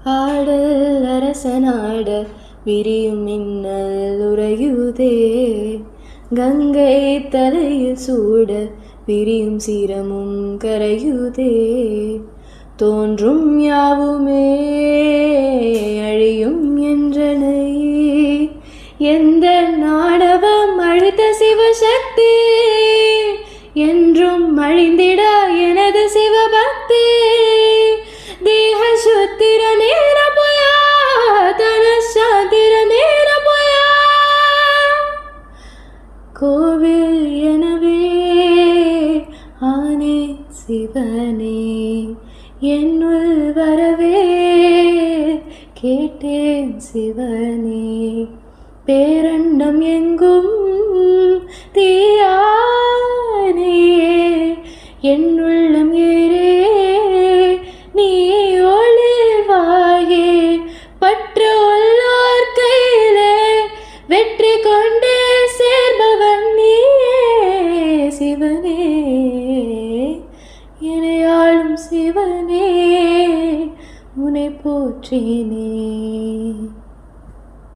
ஆடல் அரசனாட விரியும் மின்னல் உறையுதே. கங்கை தலையில் சூட விரியும் சிரமும் கரையுதே. தோன்றும் யாவுமே அழியும் என்றனை எந்த நாடவம் அழுத்த சிவசக்தி என்றும் அழிந்திட எனது சிவபக்தி. தேக சுத்திர நேர போயா தன சாத்திர நேர போயா. கோவில் எனவே ஆனே சிவனே என்னுள் வரவே கேட்டேன் சிவனே. பேரண்டம் எங்கும் தீயானே என்னுள்ளம் ஏறே நீ ஒளிர்வாயே. பற்று உள்ளோர் கையிலே வெற்றி கொண்டே சேர்பவன் நீயே சிவனே. என்னையாளும் சிவனே உன்னை போற்றினே.